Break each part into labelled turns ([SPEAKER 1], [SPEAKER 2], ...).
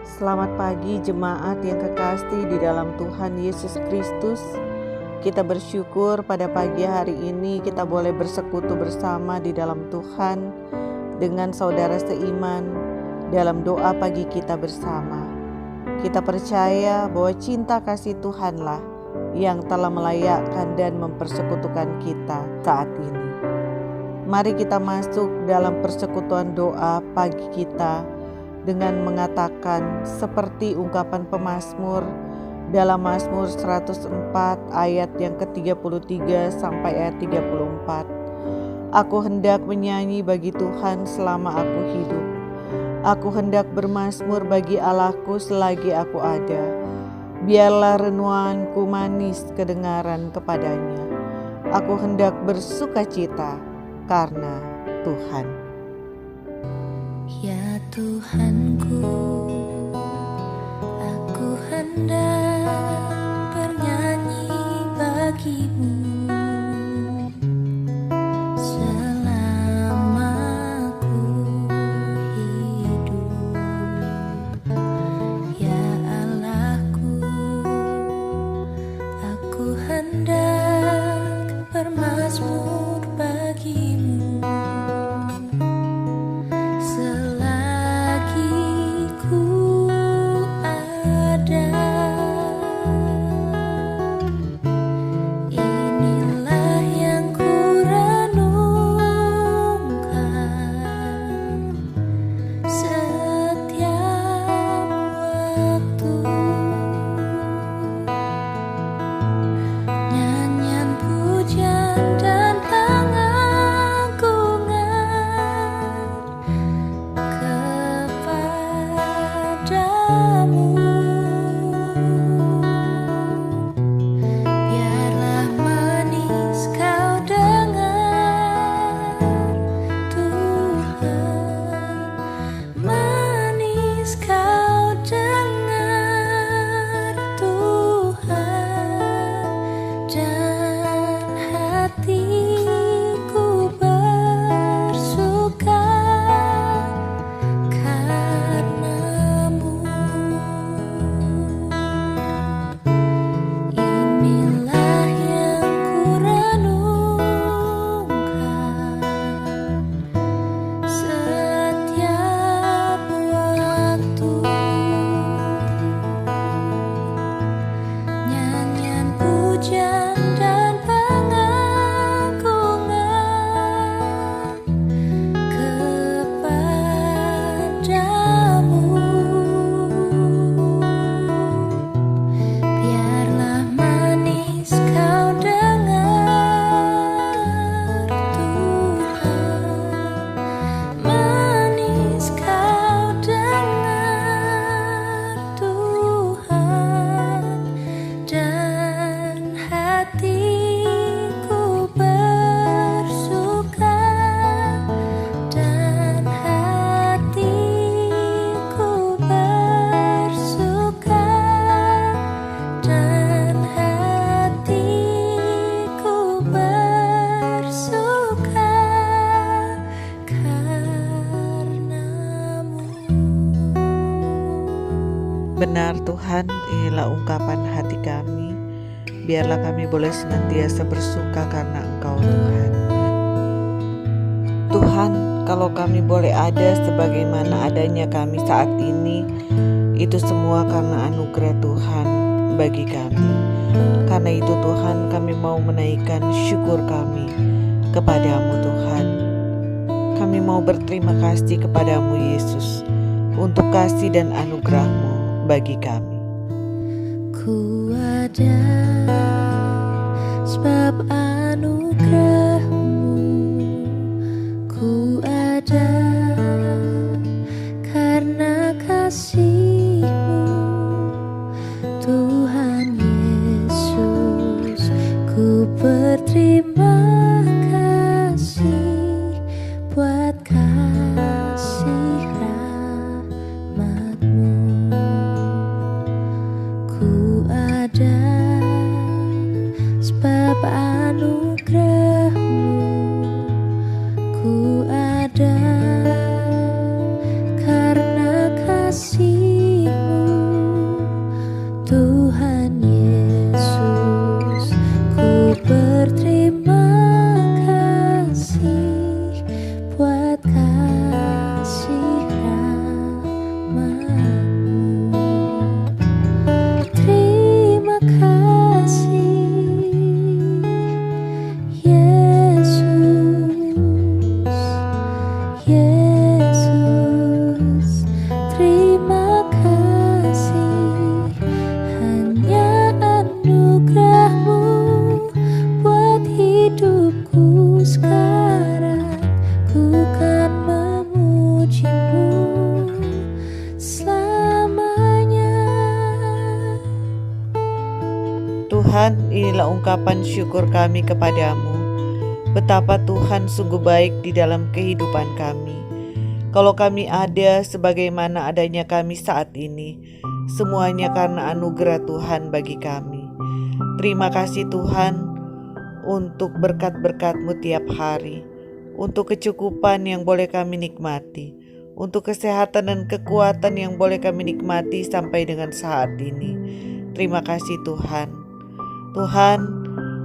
[SPEAKER 1] Selamat pagi jemaat yang kekasih di dalam Tuhan Yesus Kristus. Kita bersyukur pada pagi hari ini kita boleh bersekutu bersama di dalam Tuhan dengan saudara seiman dalam doa pagi kita bersama. Kita percaya bahwa cinta kasih Tuhanlah yang telah melayakkan dan mempersekutukan kita saat ini. Mari kita masuk dalam persekutuan doa pagi kita dengan mengatakan seperti ungkapan pemazmur dalam Mazmur 104 ayat yang ke-33 sampai ayat 34. Aku hendak menyanyi bagi Tuhan selama aku hidup. Aku hendak bermazmur bagi Allahku selagi aku ada. Biarlah renunganku manis kedengaran kepadanya. Aku hendak bersukacita karena Tuhan.
[SPEAKER 2] Ya Tuhanku, aku hendak bernyanyi bagimu selama aku hidup. Ya Allahku, aku hendak bermazmur bagimu
[SPEAKER 1] Benar Tuhan, inilah ungkapan hati kami. Biarlah kami boleh senantiasa bersuka karena Engkau Tuhan. Tuhan, kalau kami boleh ada sebagaimana adanya kami saat ini, itu semua karena anugerah Tuhan bagi kami. Karena itu Tuhan, kami mau menaikkan syukur kami kepadamu Tuhan. Kami mau berterima kasih kepadamu Yesus untuk kasih dan anugerah-Mu bagi kami.
[SPEAKER 2] Ku ada sebab anugerah-Mu, ku ada karena kasih-Mu, Tuhan Yesus. Ku berterima kasih buat kasih rahmat-Mu. Sebab anugerah-Mu, ku ada karena kasih-Mu, Tuhan Yesus, ku berterima kasih buat kasih rahmat-Mu. Terima kasih Yesus, Yesus, terima kasih. Hanya anugerah-Mu buat hidupku sekarang. Ku kan memuji-Mu selamanya.
[SPEAKER 1] Tuhan, inilah ungkapan syukur kami kepadamu. Betapa Tuhan sungguh baik di dalam kehidupan kami. Kalau kami ada sebagaimana adanya kami saat ini, semuanya karena anugerah Tuhan bagi kami. Terima kasih Tuhan untuk berkat-berkat-Mu tiap hari, untuk kecukupan yang boleh kami nikmati, untuk kesehatan dan kekuatan yang boleh kami nikmati sampai dengan saat ini. Terima kasih Tuhan. Tuhan,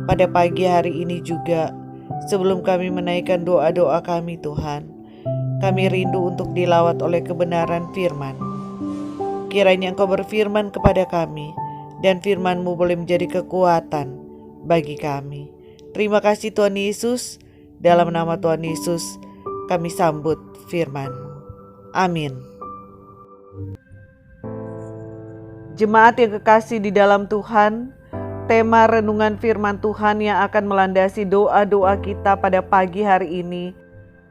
[SPEAKER 1] pada pagi hari ini juga, sebelum kami menaikkan doa-doa kami Tuhan, kami rindu untuk dilawat oleh kebenaran firman. Kiranya Engkau berfirman kepada kami, dan firman-Mu boleh menjadi kekuatan bagi kami. Terima kasih Tuhan Yesus, dalam nama Tuhan Yesus kami sambut firman-Mu. Amin. Jemaat yang kekasih di dalam Tuhan, tema renungan firman Tuhan yang akan melandasi doa-doa kita pada pagi hari ini,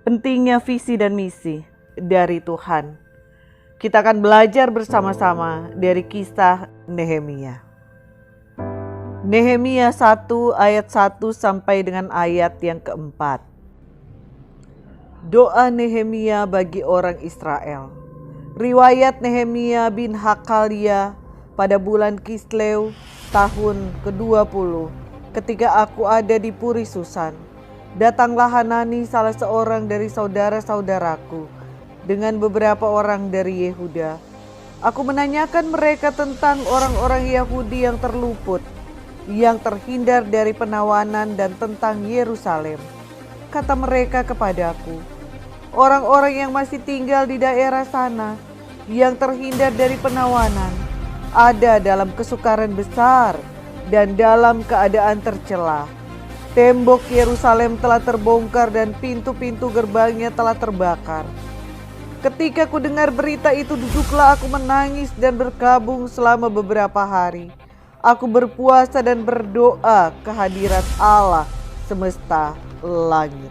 [SPEAKER 1] pentingnya visi dan misi dari Tuhan. Kita akan belajar bersama-sama dari kisah Nehemia. Nehemia 1 ayat 1 sampai dengan ayat yang keempat. Doa Nehemia bagi orang Israel. Riwayat Nehemia bin Hakalia pada bulan Kislew tahun ke-20, ketika aku ada di Puri Susan, datanglah Hanani salah seorang dari saudara-saudaraku dengan beberapa orang dari Yehuda. Aku menanyakan mereka tentang orang-orang Yahudi yang terluput, yang terhindar dari penawanan dan tentang Yerusalem. Kata mereka kepadaku, orang-orang yang masih tinggal di daerah sana, yang terhindar dari penawanan, ada dalam kesukaran besar dan dalam keadaan tercela. Tembok Yerusalem telah terbongkar dan pintu-pintu gerbangnya telah terbakar. Ketika ku dengar berita itu, duduklah aku menangis dan berkabung selama beberapa hari. Aku berpuasa dan berdoa ke hadirat Allah semesta langit.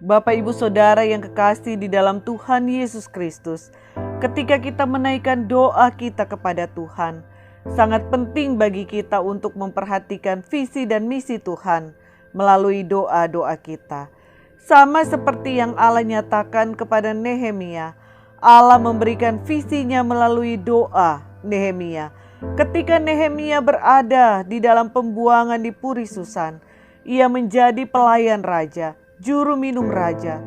[SPEAKER 1] Bapak, Ibu, Saudara yang kekasih di dalam Tuhan Yesus Kristus, ketika kita menaikkan doa kita kepada Tuhan, sangat penting bagi kita untuk memperhatikan visi dan misi Tuhan melalui doa-doa kita. Sama seperti yang Allah nyatakan kepada Nehemia, Allah memberikan visinya melalui doa Nehemia. Ketika Nehemia berada di dalam pembuangan di Puri Susan, ia menjadi pelayan raja, juru minum raja.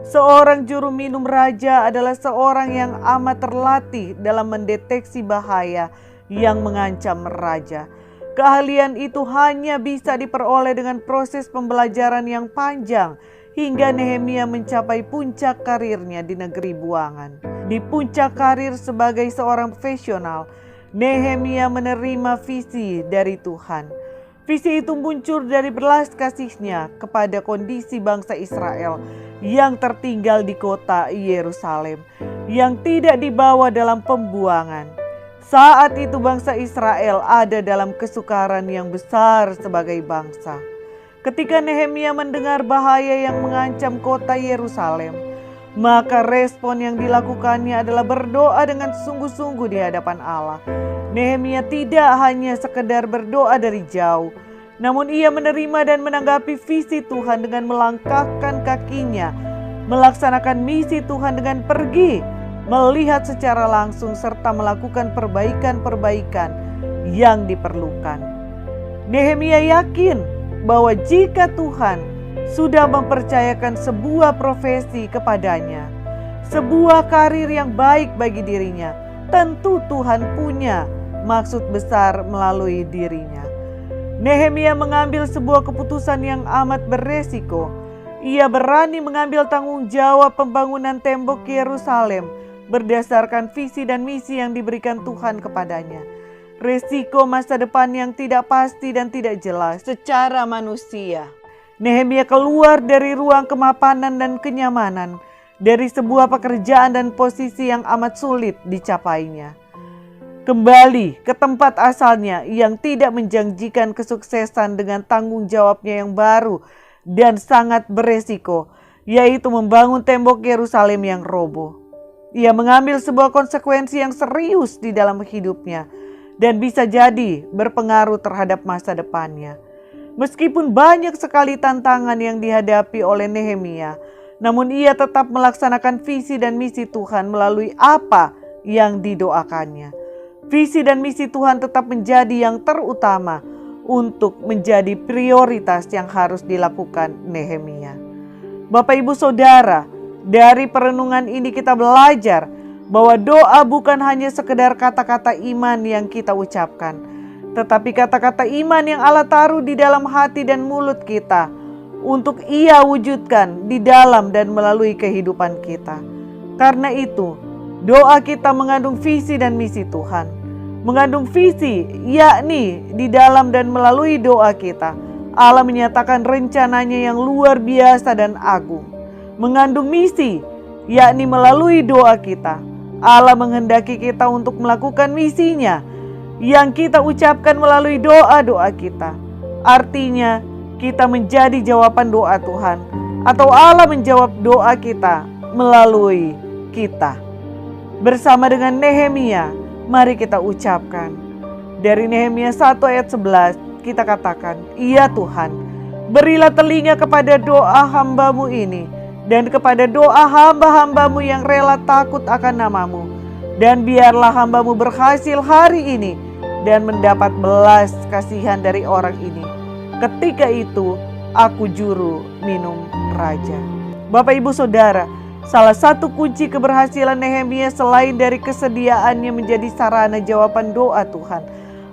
[SPEAKER 1] Seorang juru minum raja adalah seorang yang amat terlatih dalam mendeteksi bahaya yang mengancam raja. Keahlian itu hanya bisa diperoleh dengan proses pembelajaran yang panjang hingga Nehemia mencapai puncak karirnya di negeri buangan. Di puncak karir sebagai seorang profesional, Nehemia menerima visi dari Tuhan. Visi itu muncul dari belas kasihnya kepada kondisi bangsa Israel yang tertinggal di kota Yerusalem, yang tidak dibawa dalam pembuangan. Saat itu bangsa Israel ada dalam kesukaran yang besar sebagai bangsa. Ketika Nehemia mendengar bahaya yang mengancam kota Yerusalem, maka respon yang dilakukannya adalah berdoa dengan sungguh-sungguh di hadapan Allah. Nehemia tidak hanya sekedar berdoa dari jauh, namun ia menerima dan menanggapi visi Tuhan dengan melangkahkan kakinya, melaksanakan misi Tuhan dengan pergi, melihat secara langsung serta melakukan perbaikan-perbaikan yang diperlukan. Nehemia yakin bahwa jika Tuhan sudah mempercayakan sebuah profesi kepadanya, sebuah karir yang baik bagi dirinya, tentu Tuhan punya maksud besar melalui dirinya. Nehemia mengambil sebuah keputusan yang amat beresiko. Ia berani mengambil tanggung jawab pembangunan tembok Yerusalem berdasarkan visi dan misi yang diberikan Tuhan kepadanya. Resiko masa depan yang tidak pasti dan tidak jelas secara manusia. Nehemia keluar dari ruang kemapanan dan kenyamanan, dari sebuah pekerjaan dan posisi yang amat sulit dicapainya. Kembali ke tempat asalnya yang tidak menjanjikan kesuksesan dengan tanggung jawabnya yang baru dan sangat beresiko, yaitu membangun tembok Yerusalem yang roboh. Ia mengambil sebuah konsekuensi yang serius di dalam hidupnya dan bisa jadi berpengaruh terhadap masa depannya. Meskipun banyak sekali tantangan yang dihadapi oleh Nehemia, namun ia tetap melaksanakan visi dan misi Tuhan melalui apa yang didoakannya. Visi dan misi Tuhan tetap menjadi yang terutama untuk menjadi prioritas yang harus dilakukan Nehemia. Bapak Ibu Saudara, dari perenungan ini kita belajar bahwa doa bukan hanya sekedar kata-kata iman yang kita ucapkan, tetapi kata-kata iman yang Allah taruh di dalam hati dan mulut kita untuk Ia wujudkan di dalam dan melalui kehidupan kita. Karena itu, doa kita mengandung visi dan misi Tuhan. Mengandung visi, yakni di dalam dan melalui doa kita, Allah menyatakan rencananya yang luar biasa dan agung. Mengandung misi, yakni melalui doa kita, Allah menghendaki kita untuk melakukan misinya yang kita ucapkan melalui doa-doa kita. Artinya, kita menjadi jawaban doa Tuhan, atau Allah menjawab doa kita melalui kita. Bersama dengan Nehemia, mari kita ucapkan. Dari Nehemia 1 ayat 11, kita katakan, "Ya Tuhan, berilah telinga kepada doa hamba-Mu ini, dan kepada doa hamba-hamba-Mu yang rela takut akan nama-Mu. Dan biarlah hamba-Mu berhasil hari ini, dan mendapat belas kasihan dari orang ini. Ketika itu, aku juru minum raja." Bapak Ibu Saudara, salah satu kunci keberhasilan Nehemia selain dari kesediaannya menjadi sarana jawaban doa Tuhan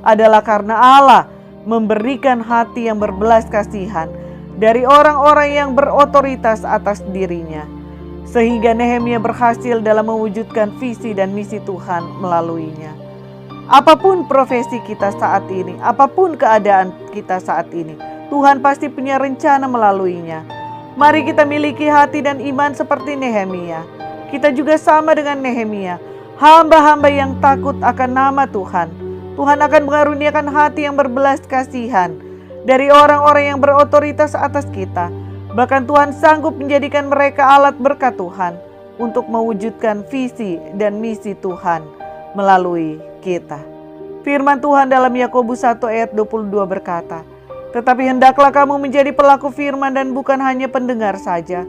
[SPEAKER 1] adalah karena Allah memberikan hati yang berbelas kasihan dari orang-orang yang berotoritas atas dirinya. Sehingga Nehemia berhasil dalam mewujudkan visi dan misi Tuhan melaluinya. Apapun profesi kita saat ini, apapun keadaan kita saat ini, Tuhan pasti punya rencana melaluinya. Mari kita miliki hati dan iman seperti Nehemia. Kita juga sama dengan Nehemia, hamba-hamba yang takut akan nama Tuhan. Tuhan akan mengaruniakan hati yang berbelas kasihan dari orang-orang yang berotoritas atas kita. Bahkan Tuhan sanggup menjadikan mereka alat berkat Tuhan untuk mewujudkan visi dan misi Tuhan melalui kita. Firman Tuhan dalam Yakobus 1 ayat 22 berkata, "Tetapi hendaklah kamu menjadi pelaku firman dan bukan hanya pendengar saja.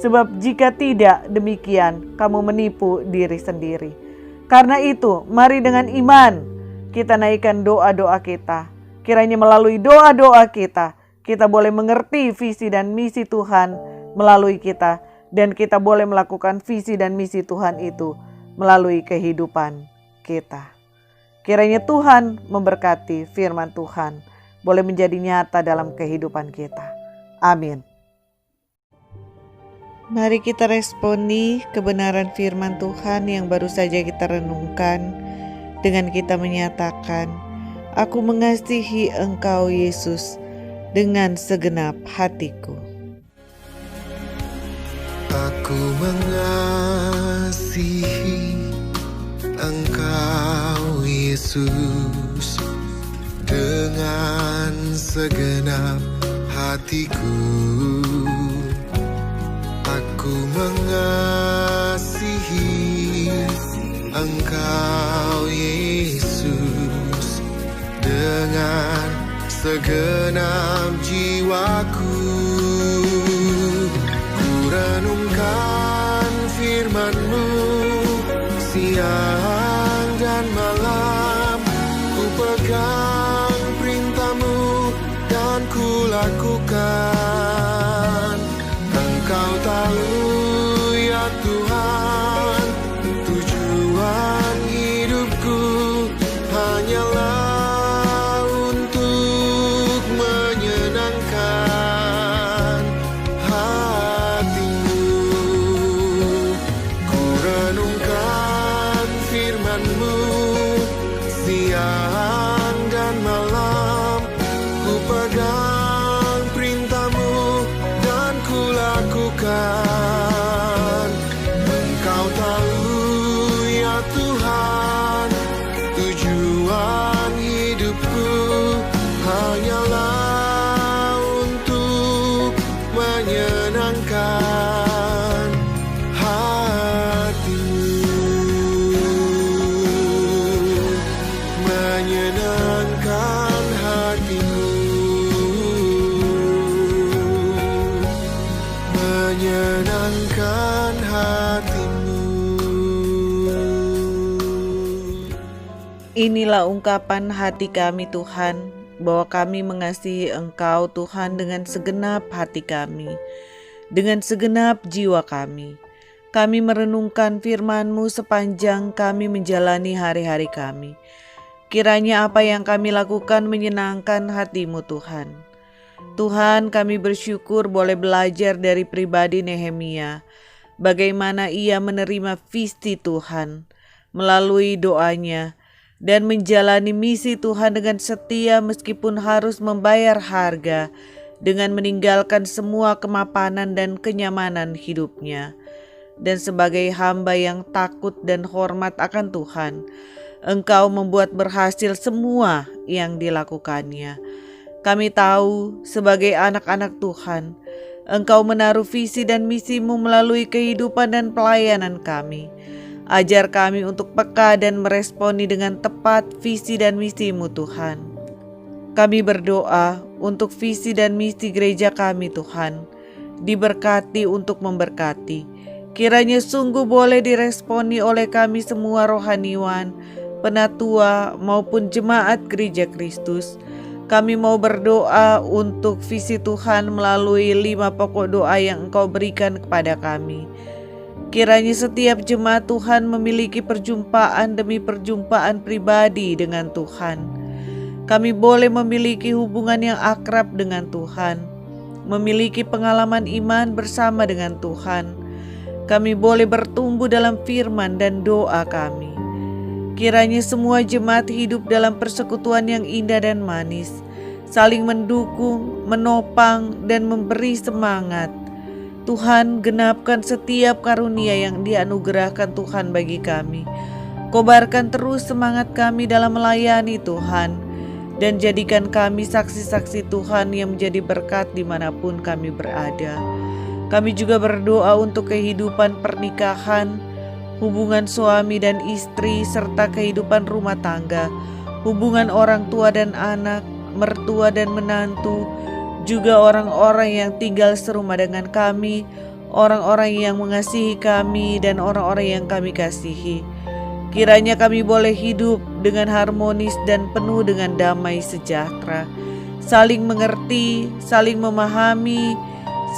[SPEAKER 1] Sebab jika tidak demikian, kamu menipu diri sendiri." Karena itu, mari dengan iman kita naikkan doa-doa kita. Kiranya melalui doa-doa kita boleh mengerti visi dan misi Tuhan melalui kita. Dan kita boleh melakukan visi dan misi Tuhan itu melalui kehidupan kita. Kiranya Tuhan memberkati firman Tuhan boleh menjadi nyata dalam kehidupan kita. Amin. Mari kita responi kebenaran firman Tuhan yang baru saja kita renungkan dengan kita menyatakan, "Aku mengasihi Engkau Yesus dengan segenap hatiku."
[SPEAKER 3] Aku mengasihi Engkau Yesus dengan segenap hatiku. Aku mengasihi Engkau Yesus dengan segenap jiwaku. Ku renungkan firman-Mu siang dan malam, ku pegang perintah-Mu dan ku lakukan. Engkau tahu ya Tuhan tujuan hidup
[SPEAKER 1] Inilah ungkapan hati kami Tuhan, bahwa kami mengasihi Engkau Tuhan dengan segenap hati kami, dengan segenap jiwa kami. Kami merenungkan firman-Mu sepanjang kami menjalani hari-hari kami. Kiranya apa yang kami lakukan menyenangkan hati-Mu Tuhan. Tuhan, kami bersyukur boleh belajar dari pribadi Nehemia, bagaimana ia menerima visi Tuhan melalui doanya dan menjalani misi Tuhan dengan setia meskipun harus membayar harga dengan meninggalkan semua kemapanan dan kenyamanan hidupnya. Dan sebagai hamba yang takut dan hormat akan Tuhan, Engkau membuat berhasil semua yang dilakukannya. Kami tahu sebagai anak-anak Tuhan, Engkau menaruh visi dan misi-Mu melalui kehidupan dan pelayanan kami. Ajar kami untuk peka dan meresponi dengan tepat visi dan misi-Mu Tuhan. Kami berdoa untuk visi dan misi gereja kami Tuhan, diberkati untuk memberkati. Kiranya sungguh boleh diresponi oleh kami semua rohaniwan, penatua maupun jemaat gereja Kristus. Kami mau berdoa untuk visi Tuhan melalui 5 pokok doa yang Engkau berikan kepada kami. Kiranya setiap jemaat Tuhan memiliki perjumpaan demi perjumpaan pribadi dengan Tuhan. Kami boleh memiliki hubungan yang akrab dengan Tuhan, memiliki pengalaman iman bersama dengan Tuhan. Kami boleh bertumbuh dalam firman dan doa kami. Kiranya semua jemaat hidup dalam persekutuan yang indah dan manis, saling mendukung, menopang, dan memberi semangat. Tuhan, genapkan setiap karunia yang dianugerahkan Tuhan bagi kami. Kobarkan terus semangat kami dalam melayani Tuhan, dan jadikan kami saksi-saksi Tuhan yang menjadi berkat dimanapun kami berada. Kami juga berdoa untuk kehidupan pernikahan, hubungan suami dan istri, serta kehidupan rumah tangga, hubungan orang tua dan anak, mertua dan menantu, juga orang-orang yang tinggal serumah dengan kami, orang-orang yang mengasihi kami, dan orang-orang yang kami kasihi. Kiranya kami boleh hidup dengan harmonis dan penuh dengan damai sejahtera, saling mengerti, saling memahami,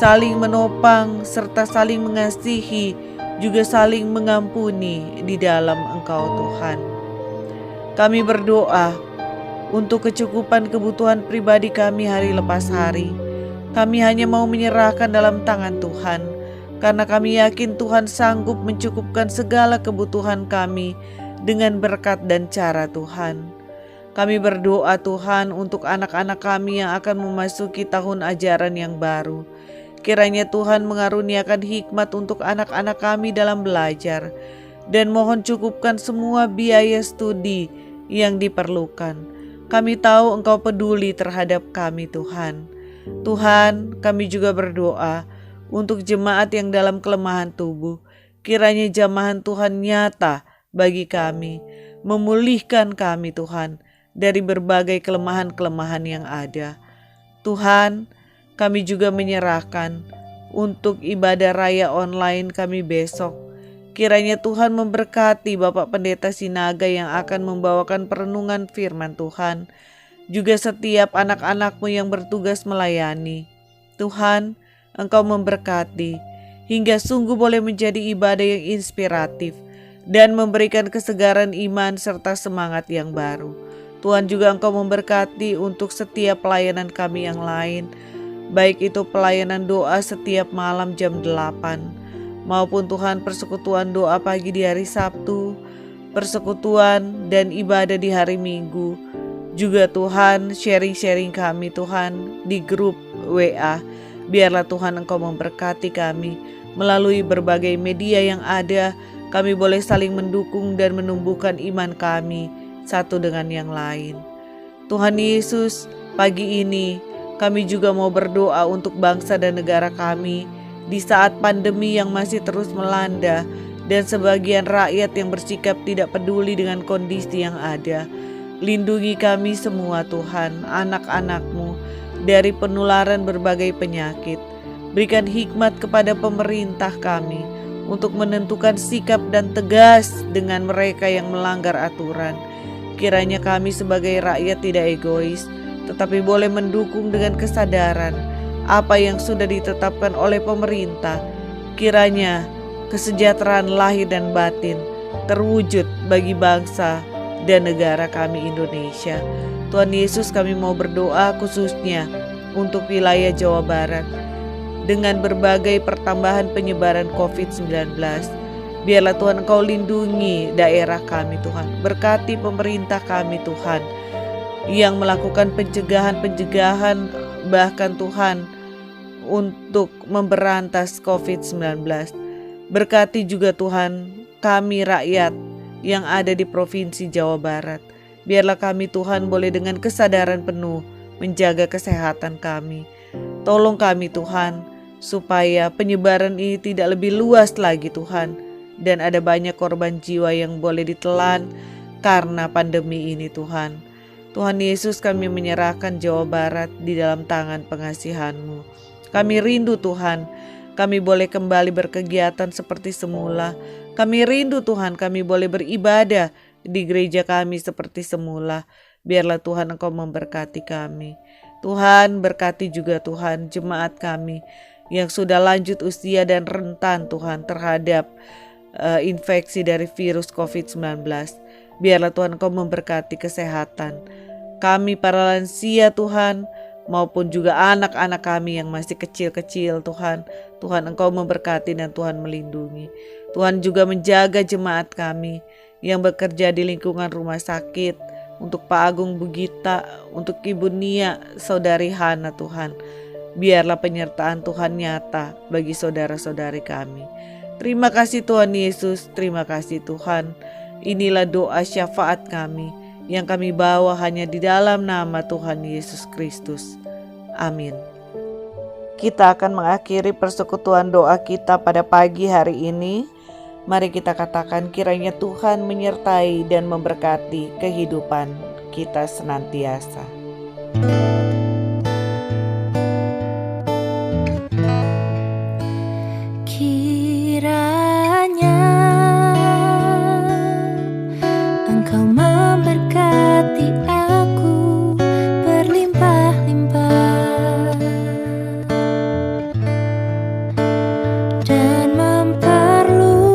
[SPEAKER 1] saling menopang, serta saling mengasihi, juga saling mengampuni di dalam Engkau Tuhan. Kami berdoa untuk kecukupan kebutuhan pribadi kami hari lepas hari. Kami hanya mau menyerahkan dalam tangan Tuhan, karena kami yakin Tuhan sanggup mencukupkan segala kebutuhan kami dengan berkat dan cara Tuhan. Kami berdoa Tuhan untuk anak-anak kami yang akan memasuki tahun ajaran yang baru. Kiranya Tuhan mengaruniakan hikmat untuk anak-anak kami dalam belajar, dan mohon cukupkan semua biaya studi yang diperlukan. Kami tahu Engkau peduli terhadap kami Tuhan. Tuhan, kami juga berdoa untuk jemaat yang dalam kelemahan tubuh. Kiranya jamahan Tuhan nyata bagi kami, memulihkan kami Tuhan dari berbagai kelemahan-kelemahan yang ada. Tuhan, kami juga menyerahkan untuk ibadah raya online kami besok. Kiranya Tuhan memberkati Bapak Pendeta Sinaga yang akan membawakan perenungan firman Tuhan, juga setiap anak-anak-Mu yang bertugas melayani. Tuhan, Engkau memberkati hingga sungguh boleh menjadi ibadah yang inspiratif dan memberikan kesegaran iman serta semangat yang baru. Tuhan juga Engkau memberkati untuk setiap pelayanan kami yang lain, baik itu pelayanan doa setiap malam jam 8, maupun Tuhan persekutuan doa pagi di hari Sabtu, persekutuan dan ibadah di hari Minggu. Juga Tuhan sharing-sharing kami Tuhan di grup WA. Biarlah Tuhan Engkau memberkati kami melalui berbagai media yang ada. Kami boleh saling mendukung dan menumbuhkan iman kami satu dengan yang lain. Tuhan Yesus, pagi ini kami juga mau berdoa untuk bangsa dan negara kami di saat pandemi yang masih terus melanda dan sebagian rakyat yang bersikap tidak peduli dengan kondisi yang ada. Lindungi kami semua Tuhan, anak-anak-Mu dari penularan berbagai penyakit. Berikan hikmat kepada pemerintah kami untuk menentukan sikap dan tegas dengan mereka yang melanggar aturan. Kiranya kami sebagai rakyat tidak egois, tetapi boleh mendukung dengan kesadaran apa yang sudah ditetapkan oleh pemerintah. Kiranya kesejahteraan lahir dan batin terwujud bagi bangsa dan negara kami Indonesia. Tuhan Yesus, kami mau berdoa khususnya untuk wilayah Jawa Barat dengan berbagai pertambahan penyebaran COVID-19. Biarlah Tuhan Engkau lindungi daerah kami Tuhan. Berkati pemerintah kami Tuhan yang melakukan pencegahan bahkan Tuhan untuk memberantas COVID-19. Berkati juga Tuhan kami rakyat yang ada di Provinsi Jawa Barat. Biarlah kami Tuhan boleh dengan kesadaran penuh menjaga kesehatan kami. Tolong kami Tuhan supaya penyebaran ini tidak lebih luas lagi Tuhan. Dan ada banyak korban jiwa yang boleh ditelan karena pandemi ini Tuhan. Tuhan Yesus, kami menyerahkan Jawa Barat di dalam tangan pengasihan-Mu. Kami rindu Tuhan, kami boleh kembali berkegiatan seperti semula. Kami rindu Tuhan, kami boleh beribadah di gereja kami seperti semula. Biarlah Tuhan Engkau memberkati kami. Tuhan, berkati juga Tuhan jemaat kami yang sudah lanjut usia dan rentan Tuhan terhadap infeksi dari virus COVID-19. Biarlah Tuhan Engkau memberkati kesehatan kami para lansia Tuhan, maupun juga anak-anak kami yang masih kecil-kecil Tuhan. Tuhan Engkau memberkati dan Tuhan melindungi. Tuhan juga menjaga jemaat kami yang bekerja di lingkungan rumah sakit, untuk Pak Agung Bugita, untuk Ibu Nia, Saudari Hana Tuhan. Biarlah penyertaan Tuhan nyata bagi saudara-saudari kami. Terima kasih Tuhan Yesus, terima kasih Tuhan. Inilah doa syafaat kami yang kami bawa hanya di dalam nama Tuhan Yesus Kristus. Amin. Kita akan mengakhiri persekutuan doa kita pada pagi hari ini. Mari kita katakan, kiranya Tuhan menyertai dan memberkati kehidupan kita senantiasa.
[SPEAKER 2] Kiranya Engkau memberkati aku berlimpah-limpah dan memperluas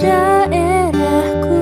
[SPEAKER 2] daerahku.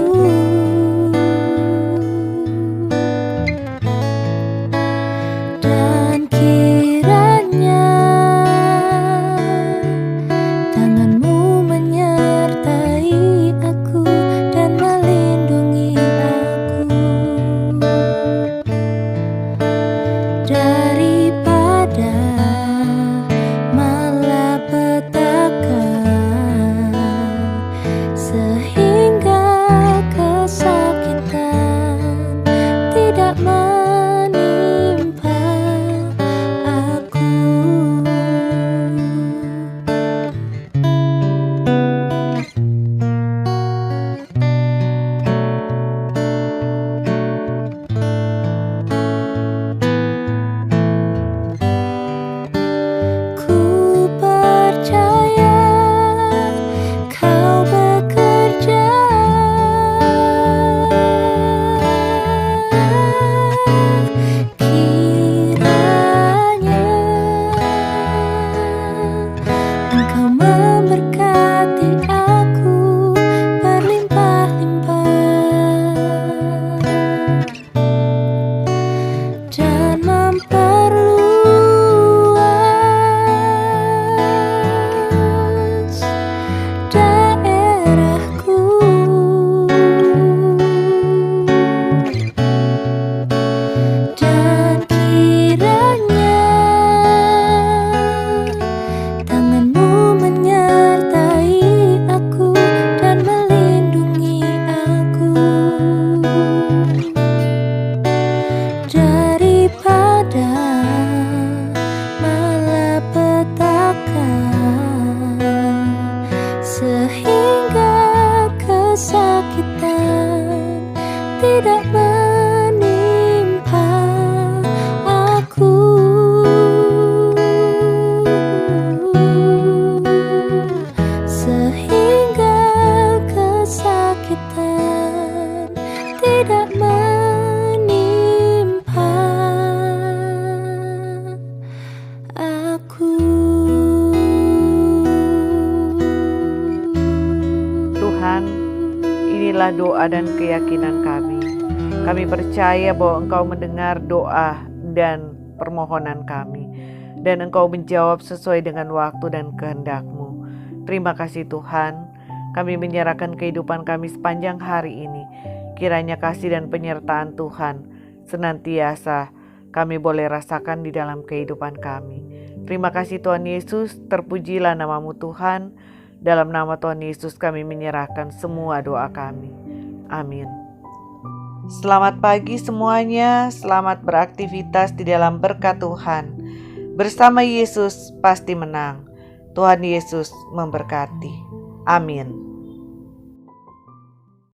[SPEAKER 1] Penuhilah doa dan keyakinan kami. Kami percaya bahwa Engkau mendengar doa dan permohonan kami, dan Engkau menjawab sesuai dengan waktu dan kehendak-Mu. Terima kasih Tuhan, kami menyerahkan kehidupan kami sepanjang hari ini. Kiranya kasih dan penyertaan Tuhan senantiasa kami boleh rasakan di dalam kehidupan kami. Terima kasih Tuhan Yesus, terpujilah nama-Mu Tuhan. Dalam nama Tuhan Yesus kami menyerahkan semua doa kami. Amin. Selamat pagi semuanya, selamat beraktivitas di dalam berkat Tuhan. Bersama Yesus pasti menang. Tuhan Yesus memberkati. Amin.